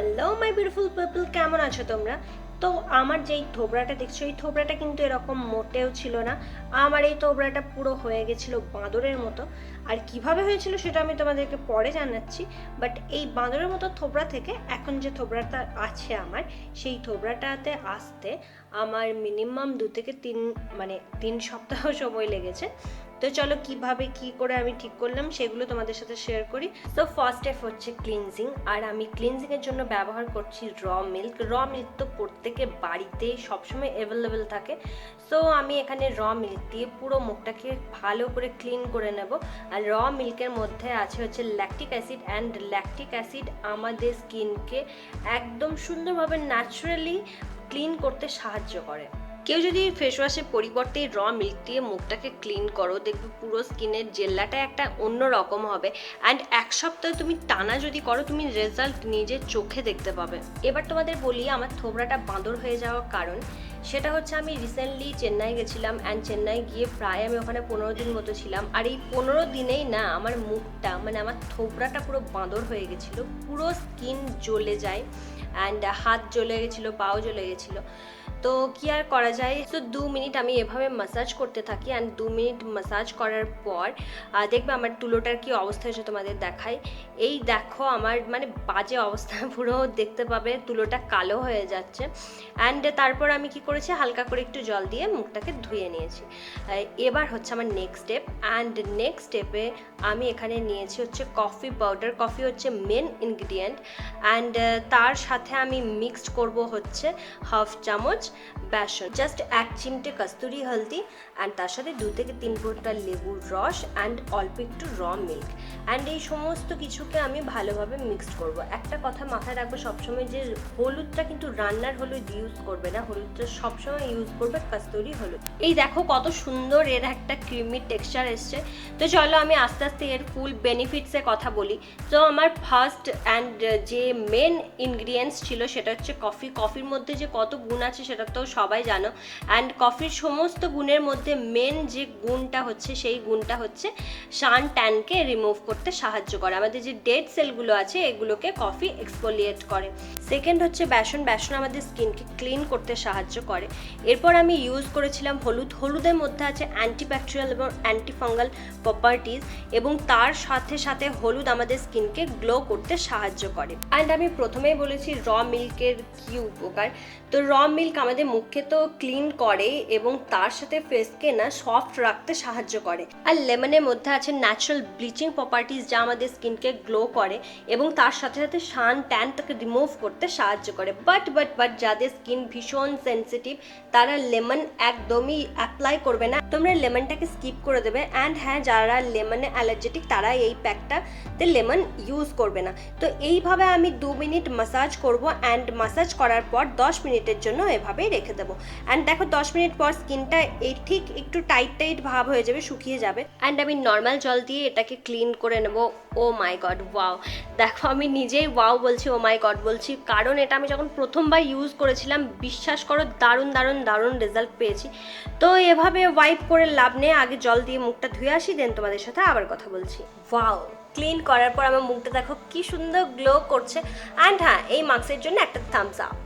Hello my beautiful people, কেমন আছো তোমরা? তো আমার যেই থোবড়াটা দেখছো, এই থোবড়াটা কিন্তু এরকম মোটেও ছিল না। আমার এই থোবড়াটা পুরো হয়ে গেছিলো বাঁদরের মতো। আর কিভাবে হয়েছিল সেটা আমি তোমাদেরকে পরে জানাচ্ছি। বাট এই বাঁদরের মতো থোবড়া থেকে এখন যে থোবড়াটা আছে আমার, সেই থোবড়াটাতে আসতে আমার মিনিমাম 2 থেকে 3 3 সপ্তাহ সময় লেগেছে। তো চলো কিভাবে কি করে আমি ঠিক করলাম সেগুলো তোমাদের সাথে শেয়ার করি। তো ফার্স্ট স্টেপ হচ্ছে ক্লিনজিং, আর আমি ক্লিনজিং এর জন্য ব্যবহার করছি র মিল্ক তো প্রত্যেকের বাড়িতে সবসময় অ্যাভেলেবেল থাকে। সো আমি এখানে র মিল্ক দিয়ে পুরো মুখটাকে ভালো করে ক্লিন করে নেব। আর র মিল্কের মধ্যে আছে হচ্ছে lactic acid, and lactic acid আমাদের স্কিনকে একদম সুন্দরভাবে ন্যাচারালি ক্লিন করতে সাহায্য করে। কেউ যদি ফেস ওয়াশের পরিবর্তে র মিল্ক দিয়ে মুখটাকে ক্লিন করো, দেখবে পুরো স্কিনের জেল্লাটা একটা অন্য রকম হবে। অ্যান্ড 1 সপ্তাহ তুমি টানা যদি করো, তুমি রেজাল্ট নিজের চোখে দেখতে পাবে। এবার তোমাদের বলি আমার থোবড়াটা বাঁদর হয়ে যাওয়ার কারণ। সেটা হচ্ছে আমি রিসেন্টলি চেন্নাই গেছিলাম, অ্যান্ড চেন্নাই গিয়ে প্রায় আমি ওখানে 15 দিন মতো ছিলাম। আর এই 15 দিনেই না আমার মুখটা আমার থোবড়াটা পুরো বাঁদর হয়ে গেছিলো, পুরো স্কিন জ্বলে যায়, অ্যান্ড হাত জ্বলে গেছিলো, পাও জ্বলে গেছিলো। তো কি আর করা যায়, তো 2 মিনিট আমি এভাবে মাসাজ করতে থাকি। অ্যান্ড 2 মিনিট মাসাজ করার পর দেখবে আমার তুলোটার কি অবস্থা হয়েছে তোমাদের দেখাই। এই দেখো আমার বাজে অবস্থা, পুরো দেখতে পাবে তুলোটা কালো হয়ে যাচ্ছে। অ্যান্ড তারপর আমি কি করেছি, হালকা করে একটু জল দিয়ে মুখটাকে ধুয়ে নিয়েছি। এবার হচ্ছে আমার নেক্সট স্টেপ, অ্যান্ড নেক্সট স্টেপে আমি এখানে নিয়েছি হচ্ছে কফি পাউডার। কফি হচ্ছে মেন ইনগ্রিডিয়েন্ট, অ্যান্ড তার সাথে আমি মিক্সড করব হচ্ছে 1/2 চামচ বেসন, জাস্ট 1 চিমটে কস্তুরি হলদি, অ্যান্ড তার সাথে 2 থেকে 3 ফোঁটা লেবুর রস, অ্যান্ড অল্প একটু র মিল্ক। অ্যান্ড এই সমস্ত কিছুকে আমি ভালোভাবে মিক্সড করব। একটা কথা মাথায় রাখবো সবসময়, যে হলুদটা কিন্তু রান্নার হলুদ ইউজ করবে না, হলুদটা সবসময় ইউজ করবে কস্তুরি হলুদ। এই দেখো কত সুন্দর এর একটা ক্রিমি টেক্সচার এসছে। তো চলো আমি আস্তে আস্তে এর ফুল বেনিফিটসে কথা বলি। তো আমার ফার্স্ট অ্যান্ড যে মেন ইনগ্রিডিয়েন্টস ছিল সেটা হচ্ছে কফি। কফির মধ্যে যে কত গুণ আছে সেটা তো সবাই জানো। অ্যান্ড কফির সমস্ত গুণের মধ্যে মেন যে গুণটা হচ্ছে, সেই গুণটা হচ্ছে সান ট্যানকে রিমুভ করতে সাহায্য করে। আমাদের যে ডেড সেলগুলো আছে এগুলোকে কফি এক্সফোলিয়েট করে। সেকেন্ড হচ্ছে বেসন। বেসন আমাদের স্কিনকে ক্লিন করতে সাহায্য করে। এরপর আমি ইউজ করেছিলাম হলুদ। হলুদের মধ্যে আছে অ্যান্টিব্যাকটেরিয়াল এবং অ্যান্টিফাঙ্গাল প্রপার্টিজ, এবং তার সাথে সাথে হলুদ আমাদের স্কিনকে গ্লো করতে সাহায্য করে। অ্যান্ড আমি প্রথমেই বলেছি র মিল্কের কি উপকার। তো র মিল্ক আমাদের মুখকে তো ক্লিন করে, এবং তার সাথে ফেসকে না সফট রাখতে সাহায্য করে। আর লেমনের মধ্যে আছে ন্যাচারাল ব্লিচিং প্রপার্টিজ, যা আমাদের স্কিনকে গ্লো করে, এবং তার সাথে সাথে সান ট্যানটাকে রিমুভ করতে সাহায্য করে। বাট যাদের স্কিন ভীষণ সেন্সিটিভ তারা লেমন একদমই অ্যাপ্লাই করবে না, তোমরা লেমনটাকে স্কিপ করে দেবে। অ্যান্ড হ্যাঁ, যারা লেমনে অ্যালার্জেটিক তারা এই প্যাকটাতে লেমন ইউজ করবে না। তো এইভাবে আমি 2 মিনিট মাসাজ করব, অ্যান্ড মাসাজ করার পর 10 মিনিটের জন্য এভাবেই রেখে দেবো। অ্যান্ড দেখো 10 মিনিট পর স্কিনটা ঠিক একটু টাইট ভাব হয়ে যাবে, শুকিয়ে যাবে। অ্যান্ড আমি নর্মাল জল দিয়ে এটাকে ক্লিন করে নেব। ও মাই গড, ওয়াও! দেখো আমি নিজেই ওয়াও বলছি, ও মাই গড বলছি, কারণ এটা আমি যখন প্রথমবার ইউজ করেছিলাম, বিশ্বাস করো দারুণ রেজাল্ট পেয়েছি। তো এভাবে ওয়াইপ করে লাভ নেই, আগে জল দিয়ে মুখটা ধুয়ে আসি, দেন তোমাদের সাথে আবার কথা বলছি। ওয়াও! ক্লিন করার পর আমার মুখটা দেখো কি সুন্দর গ্লো করছে। অ্যান্ড হ্যাঁ, এই মাস্কের জন্য একটা থামস আপ।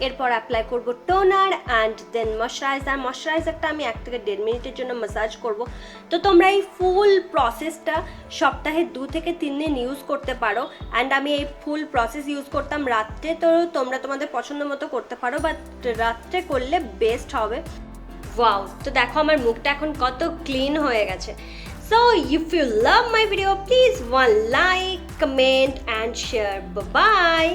এরপর অ্যাপ্লাই করব টোনার, অ্যান্ড দেন ময়শ্চারাইজার। ময়শ্চারাইজারটা আমি 1 থেকে 1.5 মিনিটের জন্য ম্যাসাজ করব। তো তোমরা এই ফুল প্রসেসটা সপ্তাহে 2 থেকে 3 দিন ইউজ করতে পারো। অ্যান্ড আমি এই ফুল প্রসেস ইউজ করতাম রাত্রে, তো তোমরা তোমাদের পছন্দ মতো করতে পারো, বাট রাত্রে করলে বেস্ট হবে। ওয়াও! তো দেখো আমার মুখটা এখন কত ক্লিন হয়ে গেছে। So if you love my video, please one like, comment and share. Bye bye.